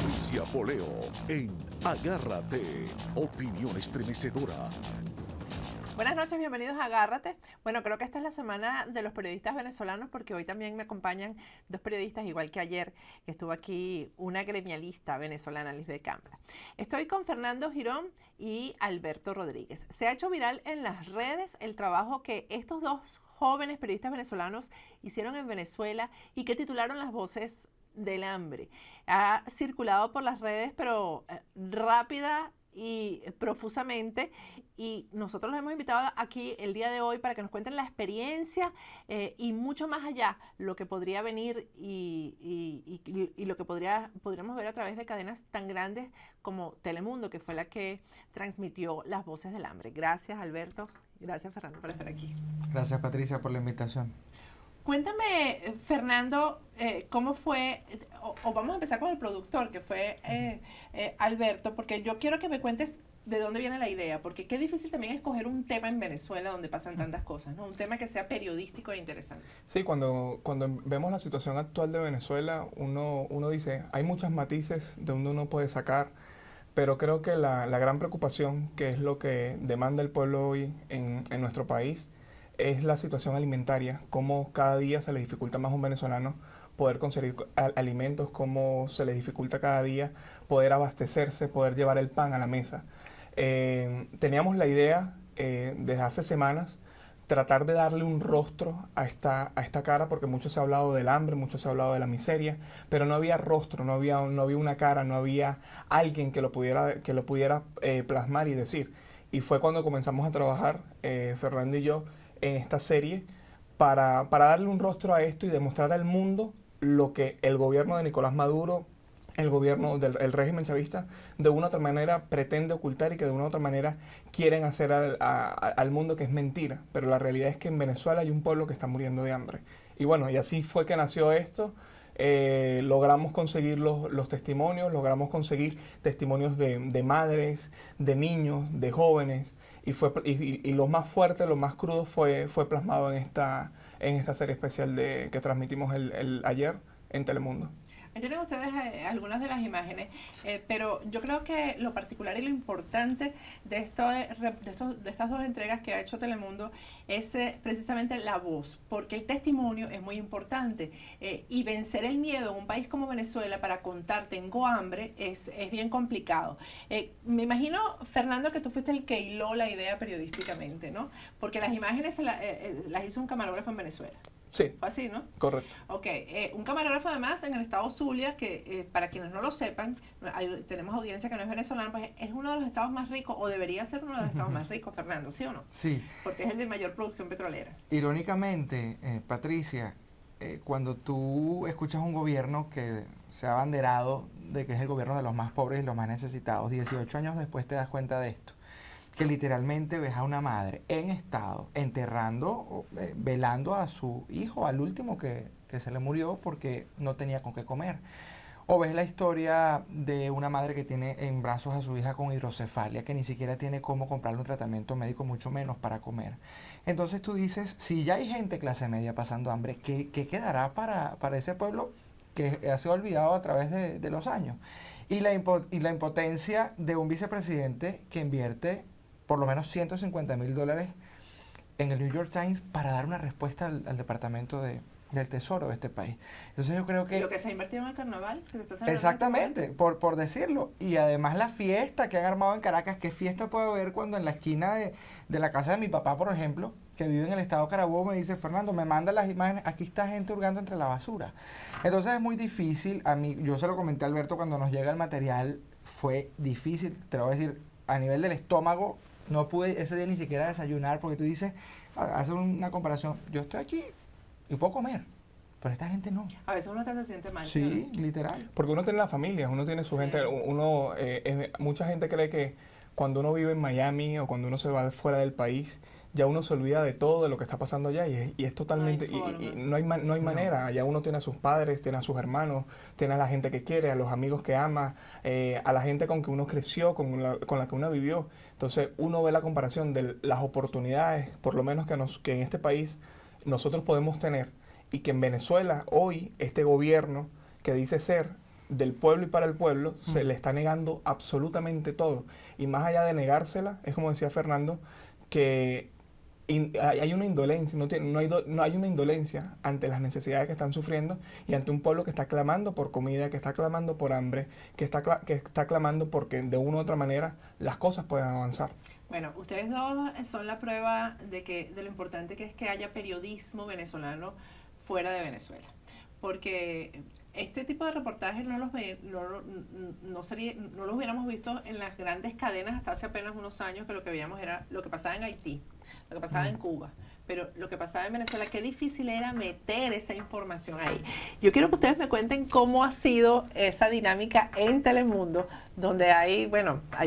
Patricia Poleo en Agárrate, opinión estremecedora. Buenas noches, bienvenidos a Agárrate. Bueno, creo que esta es la semana de los periodistas venezolanos porque hoy también me acompañan dos periodistas, igual que ayer, que estuvo aquí una gremialista venezolana, Lisbeth Campra. Estoy con Fernando Girón y Alberto Rodríguez. Se ha hecho viral en las redes el trabajo que estos dos jóvenes periodistas venezolanos hicieron en Venezuela y que titularon Las Voces del Hambre. Ha circulado por las redes, pero rápida y profusamente, y nosotros los hemos invitado aquí el día de hoy para que nos cuenten la experiencia y mucho más allá, lo que podría venir y lo que podríamos ver a través de cadenas tan grandes como Telemundo, que fue la que transmitió Las Voces del Hambre. Gracias, Alberto. Gracias, Fernando, por estar aquí. Gracias, Patricia, por la invitación. Cuéntame, Fernando, cómo fue, o vamos a empezar con el productor, que fue Alberto, porque yo quiero que me cuentes de dónde viene la idea, porque qué difícil también escoger un tema en Venezuela donde pasan tantas cosas, ¿no? Un tema que sea periodístico e interesante. Sí, cuando vemos la situación actual de Venezuela, uno dice, hay muchos matices de donde uno puede sacar, pero creo que la gran preocupación, que es lo que demanda el pueblo hoy en nuestro país, es la situación alimentaria, cómo cada día se le dificulta más a un venezolano poder conseguir alimentos, cómo se le dificulta cada día poder abastecerse, poder llevar el pan a la mesa. Teníamos la idea desde hace semanas tratar de darle un rostro a esta cara, porque mucho se ha hablado del hambre, mucho se ha hablado de la miseria, pero no había rostro, no había una cara, no había alguien que lo pudiera plasmar y decir. Y fue cuando comenzamos a trabajar, Fernando y yo, en esta serie para darle un rostro a esto y demostrar al mundo lo que el gobierno de Nicolás Maduro, el gobierno del régimen chavista, de una u otra manera pretende ocultar y que de una u otra manera quieren hacer al mundo, que es mentira. Pero la realidad es que en Venezuela hay un pueblo que está muriendo de hambre. Y bueno, y así fue que nació esto. Logramos conseguir los testimonios, logramos conseguir testimonios de madres, de niños, de jóvenes, y lo más fuerte, lo más crudo fue plasmado en esta serie especial que transmitimos el ayer en Telemundo. Ahí tienen ustedes algunas de las imágenes, pero yo creo que lo particular y lo importante de estas dos entregas que ha hecho Telemundo es precisamente la voz, porque el testimonio es muy importante y vencer el miedo en un país como Venezuela para contar tengo hambre es bien complicado. Me imagino, Fernando, que tú fuiste el que hiló la idea periodísticamente, ¿no? Porque las imágenes las hizo un camarógrafo en Venezuela. Sí. Fue así, ¿no? Correcto. Ok, un camarógrafo además en el estado Zulia, que para quienes no lo sepan, tenemos audiencia que no es venezolana, pues es uno de los estados más ricos, o debería ser uno de los estados más ricos, Fernando, ¿sí o no? Sí. Porque es el de mayor producción petrolera. Irónicamente, Patricia, cuando tú escuchas un gobierno que se ha abanderado de que es el gobierno de los más pobres y los más necesitados, 18 años después te das cuenta de esto, que literalmente ves a una madre en estado enterrando, velando a su hijo, al último que se le murió porque no tenía con qué comer. O ves la historia de una madre que tiene en brazos a su hija con hidrocefalia, que ni siquiera tiene cómo comprarle un tratamiento médico, mucho menos para comer. Entonces tú dices, si ya hay gente clase media pasando hambre, ¿qué quedará para ese pueblo que ha sido olvidado a través de los años? Y la impotencia de un vicepresidente que invierte por lo menos $150,000 en el New York Times para dar una respuesta al Departamento del Tesoro de este país. Entonces yo creo que... Lo que se ha invertido en el carnaval, que se está celebrando. Exactamente, por decirlo. Y además la fiesta que han armado en Caracas, ¿qué fiesta puedo ver cuando en la esquina de la casa de mi papá, por ejemplo, que vive en el estado Carabobo, me dice, Fernando, me manda las imágenes, aquí está gente hurgando entre la basura? Entonces es muy difícil, a mí, yo se lo comenté a Alberto cuando nos llega el material, fue difícil, te lo voy a decir, a nivel del estómago, no pude ese día ni siquiera desayunar, porque tú dices, hace una comparación, yo estoy aquí y puedo comer, pero esta gente no. A veces uno se siente mal. Sí, ¿no? literal. Porque uno tiene la familia, uno tiene su gente, mucha gente cree que cuando uno vive en Miami o cuando uno se va fuera del país, ya uno se olvida de todo de lo que está pasando allá y es totalmente, y no hay manera, allá uno tiene a sus padres, tiene a sus hermanos, tiene a la gente que quiere, a los amigos que ama, a la gente con que uno creció, con la que uno vivió. Entonces uno ve la comparación de las oportunidades, por lo menos que en este país nosotros podemos tener, y que en Venezuela hoy este gobierno que dice ser del pueblo y para el pueblo, se le está negando absolutamente todo. Y más allá de negársela, es como decía Fernando, que hay una indolencia, no hay una indolencia ante las necesidades que están sufriendo y ante un pueblo que está clamando por comida, que está clamando por hambre, que está clamando porque de una u otra manera las cosas puedan avanzar. Bueno, ustedes dos son la prueba de lo importante que es que haya periodismo venezolano fuera de Venezuela. Porque este tipo de reportajes no los hubiéramos visto en las grandes cadenas hasta hace apenas unos años, que lo que veíamos era lo que pasaba en Haití, lo que pasaba en Cuba. Pero lo que pasaba en Venezuela, qué difícil era meter esa información ahí. Yo quiero que ustedes me cuenten cómo ha sido esa dinámica en Telemundo, donde hay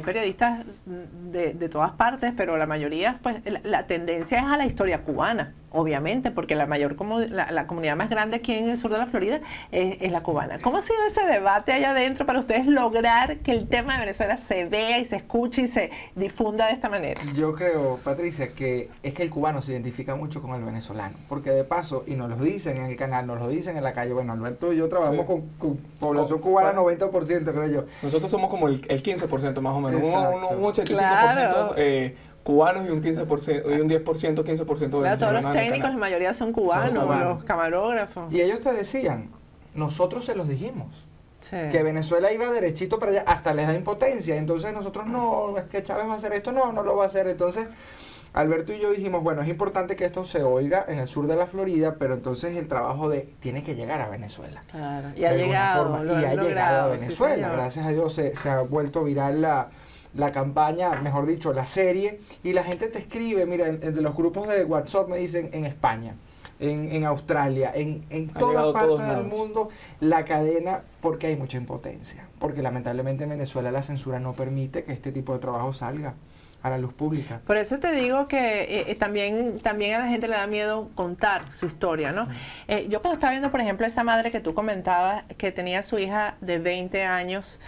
periodistas de todas partes, pero la mayoría, pues la tendencia es a la historia cubana, obviamente, porque la comunidad más grande aquí en el sur de la Florida es la cubana. ¿Cómo ha sido ese debate allá adentro para ustedes lograr que el tema de Venezuela se vea y se escuche y se difunda de esta manera? Yo creo, Patricia, que es que el cubano se identifica mucho con el venezolano, porque de paso, y nos lo dicen en el canal, nos lo dicen en la calle, bueno, Alberto y yo trabajamos con población cubana 90%, creo yo. Nosotros somos como el 15% más o menos, un 85% Claro. Cubanos y un 15% y un 10%, 15% venezolanos. Todos los técnicos, la mayoría son cubanos, los camarógrafos. Y ellos te decían, nosotros se los dijimos. Sí. Que Venezuela iba derechito para allá, hasta les da impotencia. Entonces nosotros no, es que Chávez va a hacer esto, no lo va a hacer. Entonces Alberto y yo dijimos, bueno, es importante que esto se oiga en el sur de la Florida, pero entonces el trabajo tiene que llegar a Venezuela. Claro, y ha llegado, llegado a Venezuela. Sí, gracias a Dios se ha vuelto viral la campaña, mejor dicho, la serie, y la gente te escribe, mira, entre los grupos de WhatsApp me dicen en España, en Australia, en todas partes del mundo, la cadena, porque hay mucha impotencia, porque lamentablemente en Venezuela la censura no permite que este tipo de trabajo salga a la luz pública. Por eso te digo que también a la gente le da miedo contar su historia, ¿no? Yo cuando estaba viendo, por ejemplo, esa madre que tú comentabas, que tenía a su hija de 20 años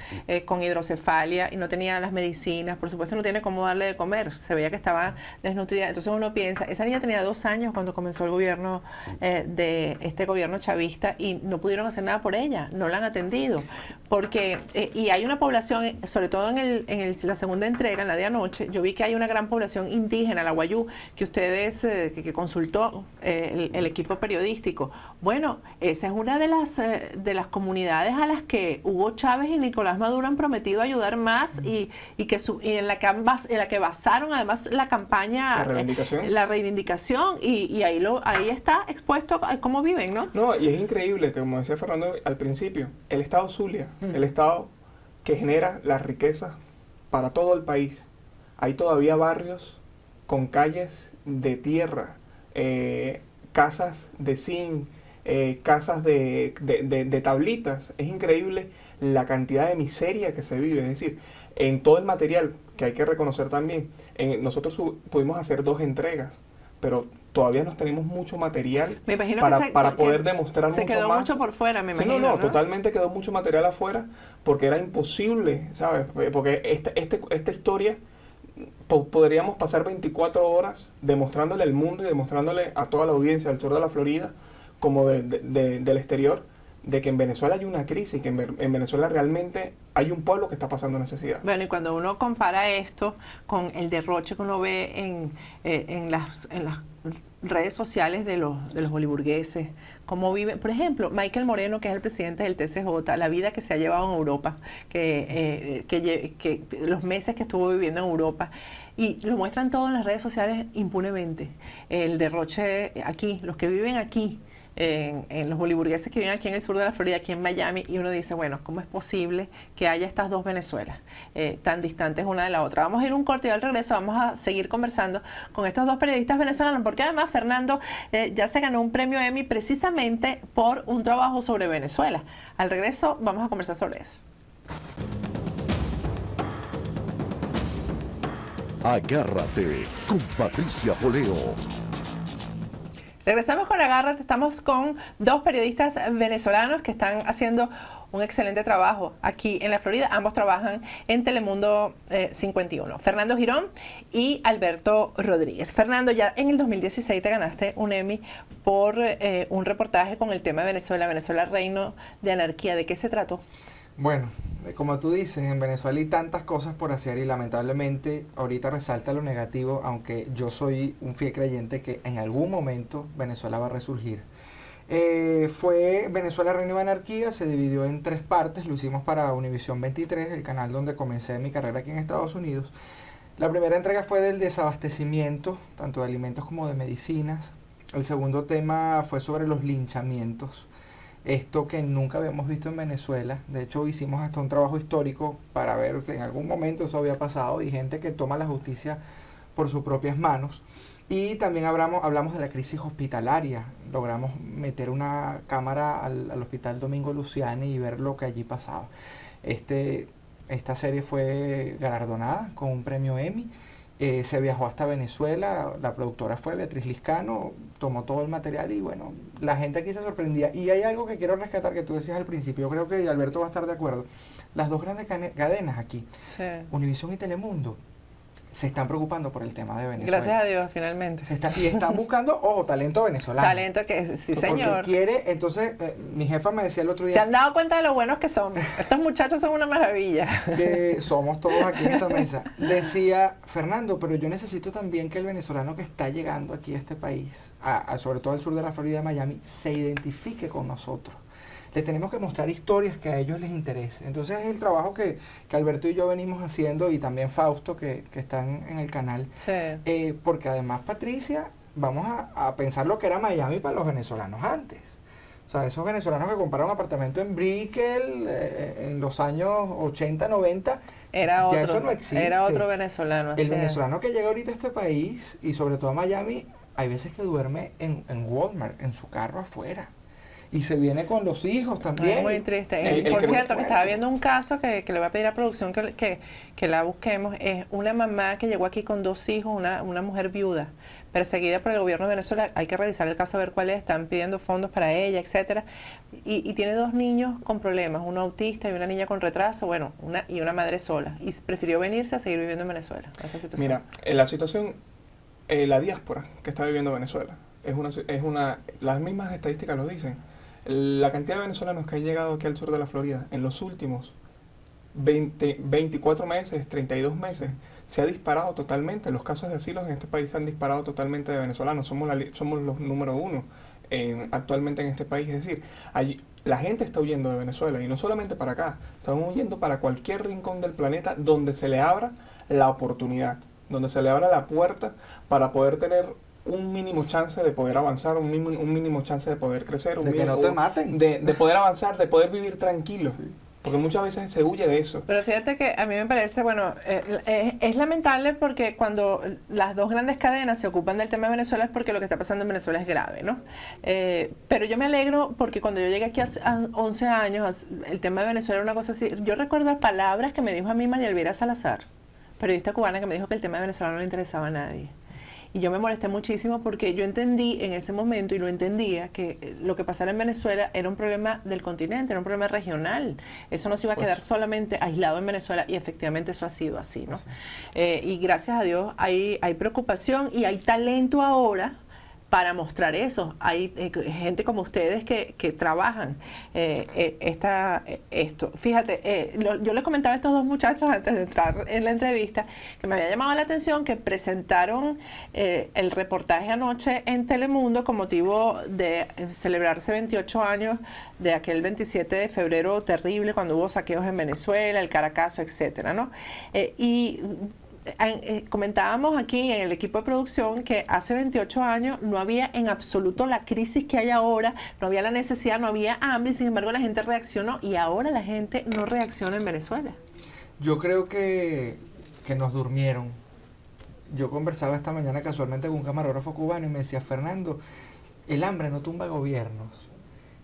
con hidrocefalia y no tenía las medicinas, por supuesto no tiene cómo darle de comer, se veía que estaba desnutrida. Entonces uno piensa, esa niña tenía 2 años cuando comenzó el gobierno de este gobierno chavista y no pudieron hacer nada por ella, no la han atendido. Porque, y hay una población, sobre todo en la segunda entrega, en la de anoche, yo vi que hay una gran población indígena, la Wayuu, que ustedes, que consultó el equipo periodístico. Bueno, esa es una de las comunidades a las que Hugo Chávez y Nicolás Maduro han prometido ayudar más y en la que basaron además la campaña, la reivindicación y ahí está expuesto a cómo viven, ¿no? No, y es increíble que, como decía Fernando al principio, el Estado Zulia, el Estado que genera la riqueza para todo el país, hay todavía barrios con calles de tierra, casas de zinc, casas de tablitas. Es increíble la cantidad de miseria que se vive. Es decir, en todo el material, que hay que reconocer también, nosotros pudimos hacer 2 entregas, pero todavía nos tenemos mucho material para poder demostrar mucho más. Se quedó mucho por fuera, me imagino. No, totalmente quedó mucho material afuera, porque era imposible, ¿sabes? Porque esta historia podríamos pasar 24 horas demostrándole al mundo y demostrándole a toda la audiencia del sur de la Florida, como del exterior, de que en Venezuela hay una crisis, que en Venezuela realmente hay un pueblo que está pasando necesidad. Bueno, y cuando uno compara esto con el derroche que uno ve en las redes sociales de los boliburgueses, cómo viven, por ejemplo, Michael Moreno, que es el presidente del TCJ, la vida que se ha llevado en Europa, que los meses que estuvo viviendo en Europa, y lo muestran todo en las redes sociales impunemente. El derroche aquí, los que viven aquí, en los boliburgueses que viven aquí en el sur de la Florida, aquí en Miami, y uno dice, bueno, ¿cómo es posible que haya estas 2 Venezuelas tan distantes una de la otra? Vamos a ir a un corte y al regreso vamos a seguir conversando con estos 2 periodistas venezolanos, porque además Fernando ya se ganó un premio Emmy precisamente por un trabajo sobre Venezuela. Al regreso vamos a conversar sobre eso. Agárrate con Patricia Poleo. Regresamos con Agárrate, estamos con 2 periodistas venezolanos que están haciendo un excelente trabajo aquí en la Florida. Ambos trabajan en Telemundo 51. Fernando Girón y Alberto Rodríguez. Fernando, ya en el 2016 te ganaste un Emmy por un reportaje con el tema de Venezuela, Reino de Anarquía. ¿De qué se trató? Bueno, como tú dices, en Venezuela hay tantas cosas por hacer y lamentablemente ahorita resalta lo negativo, aunque yo soy un fiel creyente que en algún momento Venezuela va a resurgir. Fue Venezuela Reino de Anarquía, se dividió en 3 partes, lo hicimos para Univisión 23, el canal donde comencé mi carrera aquí en Estados Unidos. La primera entrega fue del desabastecimiento, tanto de alimentos como de medicinas. El segundo tema fue sobre los linchamientos, esto que nunca habíamos visto en Venezuela. De hecho, hicimos hasta un trabajo histórico para ver si en algún momento eso había pasado y gente que toma la justicia por sus propias manos. Y también hablamos de la crisis hospitalaria. Logramos meter una cámara al Hospital Domingo Luciani y ver lo que allí pasaba. Esta serie fue galardonada con un premio Emmy. Se viajó hasta Venezuela, la productora fue Beatriz Liscano, tomó todo el material y bueno, la gente aquí se sorprendía. Y hay algo que quiero rescatar que tú decías al principio, yo creo que Alberto va a estar de acuerdo. Las 2 grandes cadenas aquí, Sí. Univisión y Telemundo, se están preocupando por el tema de Venezuela. Gracias a Dios, finalmente. Y están buscando, ojo, talento venezolano. Talento que, sí, Porque señor. quiere, entonces, mi jefa me decía el otro Se día han dado cuenta de lo buenos que son. Estos muchachos son una maravilla. que somos todos aquí en esta mesa. Decía, Fernando, pero yo necesito también que el venezolano que está llegando aquí a este país, sobre todo al sur de la Florida, Miami, se identifique con nosotros. Le tenemos que mostrar historias que a ellos les interese. Entonces es el trabajo que Alberto y yo venimos haciendo y también Fausto que están en el canal. Sí. Porque además, Patricia, vamos a pensar lo que era Miami para los venezolanos antes. O sea, esos venezolanos que compraron apartamento en Brickell en los años 80, 90, Era ya otro, eso no existe. era otro venezolano. El así es. venezolano que llega ahorita a este país y sobre todo a Miami, hay veces que duerme en Walmart, en su carro afuera. Y se viene con los hijos también. Es muy triste. El Por que cierto, fue- que estaba viendo un caso que le voy a pedir a producción que la busquemos. Es una mamá que llegó aquí con 2 hijos, una mujer viuda, perseguida por el gobierno de Venezuela. Hay que revisar el caso a ver cuál es. Están pidiendo fondos para ella, etcétera. Y tiene 2 niños con problemas, uno autista y una niña con retraso, bueno, y una madre sola. Y prefirió venirse a seguir viviendo en Venezuela. Esa situación. Mira, la situación, la diáspora que está viviendo Venezuela, las mismas estadísticas lo dicen. La cantidad de venezolanos que han llegado aquí al sur de la Florida en los últimos 24 meses, 32 meses, se ha disparado totalmente. Los casos de asilo en este país se han disparado totalmente de venezolanos. Somos los número 1 actualmente en este país. Es decir, la gente está huyendo de Venezuela y no solamente para acá, están huyendo para cualquier rincón del planeta donde se le abra la oportunidad, donde se le abra la puerta para poder tener un mínimo chance de poder avanzar, un mínimo chance de poder crecer, De que no te maten. de poder avanzar, de poder vivir tranquilo. Sí. Porque muchas veces se huye de eso. Pero fíjate que a mí me parece, bueno, es lamentable porque cuando las 2 grandes cadenas se ocupan del tema de Venezuela es porque lo que está pasando en Venezuela es grave, ¿no? Pero yo me alegro porque cuando yo llegué aquí hace 11 años, el tema de Venezuela era una cosa así. Yo recuerdo palabras que me dijo a mí María Elvira Salazar, periodista cubana, que me dijo que el tema de Venezuela no le interesaba a nadie. Y yo me molesté muchísimo porque yo entendí en ese momento, y lo entendía, que lo que pasara en Venezuela era un problema del continente, era un problema regional. Eso no se iba a quedar solamente aislado en Venezuela, y efectivamente eso ha sido así, ¿no? Y gracias a Dios hay preocupación y hay talento ahora para mostrar eso. Hay gente como ustedes que trabajan esto. Fíjate, yo les comentaba a estos 2 muchachos antes de entrar en la entrevista que me había llamado la atención que presentaron el reportaje anoche en Telemundo con motivo de celebrarse 28 años de aquel 27 de febrero terrible cuando hubo saqueos en Venezuela, el Caracazo, etcétera, ¿no? Comentábamos aquí en el equipo de producción que hace 28 años no había en absoluto la crisis que hay ahora, no había la necesidad, no había hambre, y sin embargo la gente reaccionó, y ahora la gente no reacciona en Venezuela. Yo creo que nos durmieron. Yo conversaba esta mañana casualmente con un camarógrafo cubano y me decía, Fernando, el hambre no tumba gobiernos,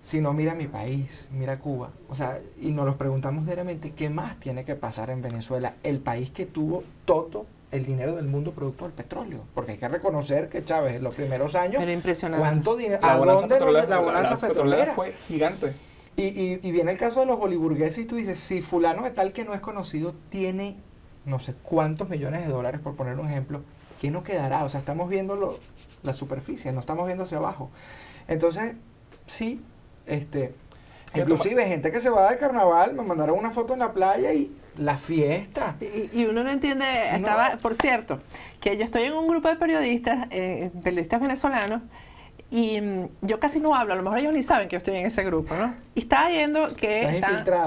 sino mira mi país, mira Cuba. O sea, y nos los preguntamos diariamente, ¿qué más tiene que pasar en Venezuela? El país que tuvo todo el dinero del mundo producto del petróleo. Porque hay que reconocer que Chávez en los primeros años, Pero impresionante. ¿cuánto dinero? La ¿A bonanza dónde petrolera, la bonanza petrolera fue gigante. Y viene el caso de los boliburgueses y tú dices, si fulano de tal que no es conocido tiene no sé cuántos millones de dólares, por poner un ejemplo, ¿qué nos quedará? O sea, estamos viendo la superficie, no estamos viendo hacia abajo. Entonces, sí, Inclusive gente que se va de carnaval, me mandaron una foto en la playa y la fiesta. Y uno no entiende, por cierto, que yo estoy en un grupo de periodistas venezolanos, y yo casi no hablo, a lo mejor ellos ni saben que yo estoy en ese grupo, ¿no? Y estaba viendo que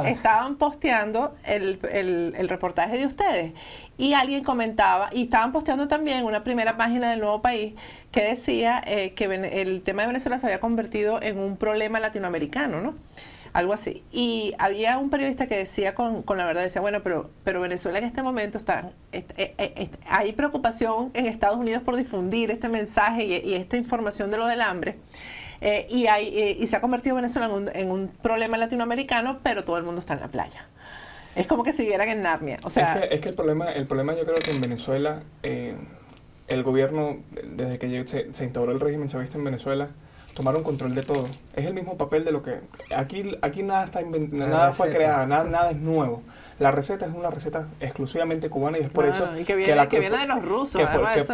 estaban posteando el reportaje de ustedes, y alguien comentaba, y estaban posteando también una primera página del Nuevo País que decía que el tema de Venezuela se había convertido en un problema latinoamericano, ¿no? Algo así. Y había un periodista que decía con la verdad, decía, bueno, pero Venezuela en este momento hay preocupación en Estados Unidos por difundir este mensaje y esta información de lo del hambre. Y se ha convertido Venezuela en un problema latinoamericano, pero todo el mundo está en la playa. Es como que si vivieran en Narnia. O sea, es que el problema yo creo que en Venezuela, el gobierno, desde que se instauró el régimen chavista en Venezuela, tomaron control de todo. Es el mismo papel de lo que... Aquí nada está nada fue creado, nada es nuevo. La receta es una receta exclusivamente cubana, y es por eso... Y que viene de los rusos.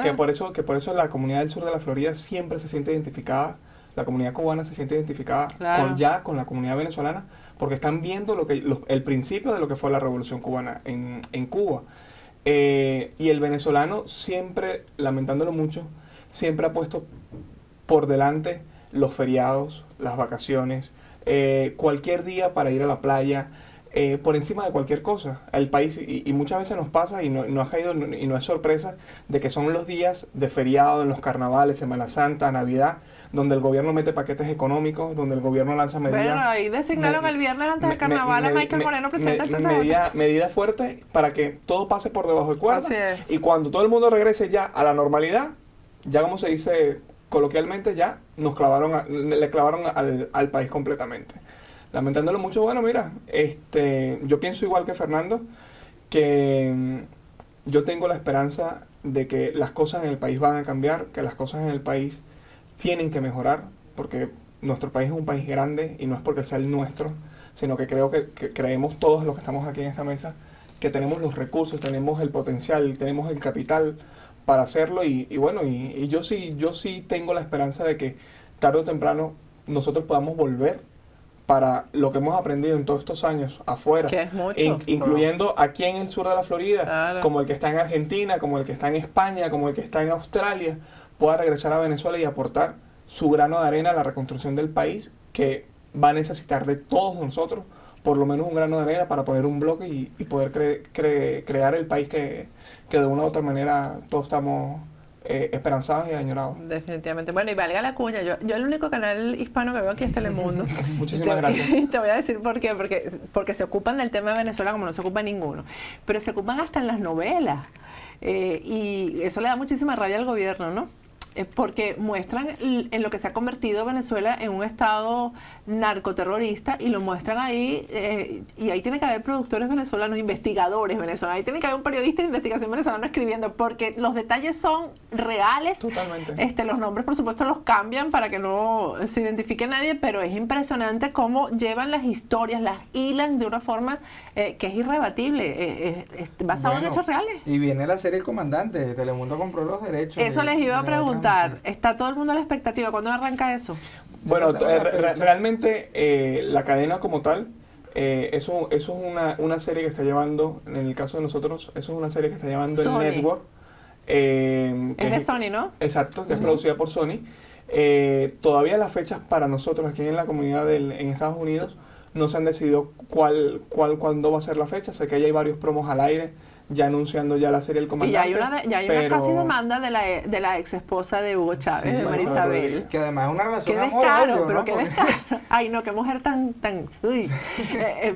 Que por eso la comunidad del sur de la Florida siempre se siente identificada, la comunidad cubana se siente identificada con la comunidad venezolana, porque están viendo el principio de lo que fue la revolución cubana en Cuba. Y el venezolano siempre, lamentándolo mucho, siempre ha puesto por delante los feriados, las vacaciones, cualquier día para ir a la playa, por encima de cualquier cosa. El país, y muchas veces nos pasa, y no ha caído, y no es sorpresa, de que son los días de feriado, en los carnavales, Semana Santa, Navidad, donde el gobierno mete paquetes económicos, donde el gobierno lanza medidas... Bueno, ahí designaron el viernes antes del carnaval a Michael Moreno presidente medida fuerte para que todo pase por debajo de cuerda. Y cuando todo el mundo regrese ya a la normalidad, ya como se dice coloquialmente, ya le clavaron al país completamente. Lamentándolo mucho, bueno, mira, yo pienso igual que Fernando, que yo tengo la esperanza de que las cosas en el país van a cambiar, que las cosas en el país tienen que mejorar, porque nuestro país es un país grande, y no es porque sea el nuestro, sino que creo que creemos todos los que estamos aquí en esta mesa, que tenemos los recursos, tenemos el potencial, tenemos el capital para hacerlo, y bueno, y yo sí tengo la esperanza de que tarde o temprano nosotros podamos volver para lo que hemos aprendido en todos estos años afuera, que es mucho, incluyendo aquí en el sur de la Florida, como el que está en Argentina, como el que está en España, como el que está en Australia, pueda regresar a Venezuela y aportar su grano de arena a la reconstrucción del país, que va a necesitar de todos nosotros por lo menos un grano de arena para poner un bloque y poder crear el país que de una u otra manera todos estamos esperanzados y añorados. Definitivamente. Bueno, y valga la cuña, yo el único canal hispano que veo aquí es Telemundo. Muchísimas gracias. Te voy a decir por qué, porque se ocupan del tema de Venezuela como no se ocupa ninguno, pero se ocupan hasta en las novelas, y eso le da muchísima rabia al gobierno, ¿no? Porque muestran en lo que se ha convertido Venezuela en un estado narcoterrorista, y lo muestran ahí, y ahí tiene que haber productores venezolanos, investigadores venezolanos, ahí tiene que haber un periodista de investigación venezolano escribiendo, porque los detalles son reales. Totalmente. Los nombres, por supuesto, los cambian para que no se identifique nadie, pero es impresionante cómo llevan las historias, las hilan de una forma que es irrebatible, basado en hechos reales. Y viene la serie El Comandante, Telemundo compró los derechos. Eso les iba a preguntar. ¿Está todo el mundo a la expectativa? ¿Cuándo arranca eso? Bueno, realmente la cadena como tal, eso es una serie que está llevando, en el caso de nosotros, eso es una serie que está llevando Sony. el network. Es de Sony, ¿no? Exacto, que es producida por Sony. Todavía las fechas para nosotros aquí en la comunidad en Estados Unidos no se han decidido cuándo va a ser la fecha. Sé que ya hay varios promos al aire ya anunciando ya la serie El Comandante. Y ya hay una casi demanda de la ex esposa de Hugo Chávez, de Marisabel. Que además es una relación Qué descaro, pero qué descaro. Ay, no, qué mujer tan uy,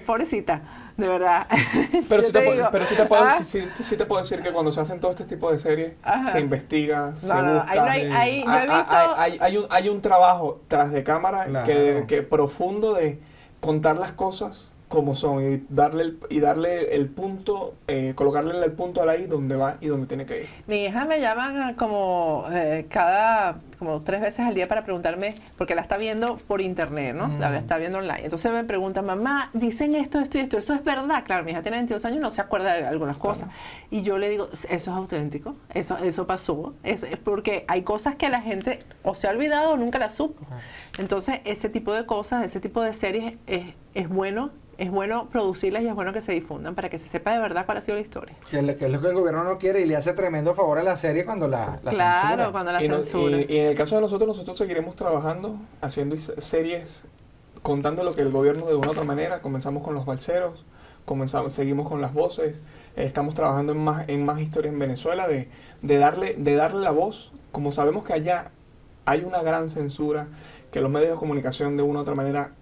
pobrecita, de verdad. Pero sí te puedo decir que cuando se hacen todo este tipo de series, se investiga, se busca. Hay un trabajo tras de cámara que profundo de contar las cosas como son y darle el punto, colocarle el punto a la I donde va y donde tiene que ir. Mi hija me llama como como 3 veces al día para preguntarme, porque la está viendo por internet, ¿no? La está viendo online. Entonces me pregunta, mamá, dicen esto, esto y esto, ¿eso es verdad? Claro, mi hija tiene 22 años y no se acuerda de algunas cosas. Y yo le digo, eso es auténtico, eso pasó. Es porque hay cosas que la gente o se ha olvidado o nunca las supo. Entonces, ese tipo de cosas, ese tipo de series es bueno. Es bueno producirlas y es bueno que se difundan para que se sepa de verdad cuál ha sido la historia. Que es lo que el gobierno no quiere y le hace tremendo favor a la serie cuando la censura. Claro, cuando la censura. Y en el caso de nosotros seguiremos trabajando, haciendo series, contando lo que el gobierno de una u otra manera. Comenzamos con los balseros, seguimos con las voces, estamos trabajando en más historias en Venezuela, de darle la voz. Como sabemos que allá hay una gran censura, que los medios de comunicación de una u otra manera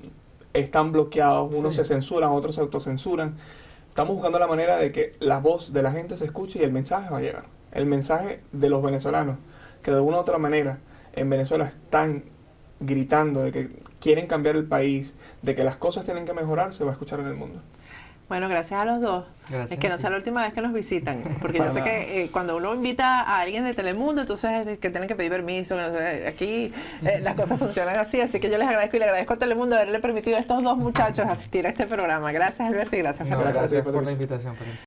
están bloqueados, unos se censuran, otros se autocensuran. Estamos buscando la manera de que la voz de la gente se escuche y el mensaje va a llegar. El mensaje de los venezolanos, que de una u otra manera en Venezuela están gritando de que quieren cambiar el país, de que las cosas tienen que mejorar, se va a escuchar en el mundo. Bueno, gracias a los dos. Gracias Es que a no ti. sea la última vez que nos visitan, porque yo sé que cuando uno invita a alguien de Telemundo, entonces que tienen que pedir permiso, que no sé, aquí las cosas funcionan así que yo les agradezco y le agradezco a Telemundo haberle permitido a estos dos muchachos asistir a este programa. Gracias, Alberto, y gracias, No, Fernando. gracias por la Patricia. invitación, Patricia.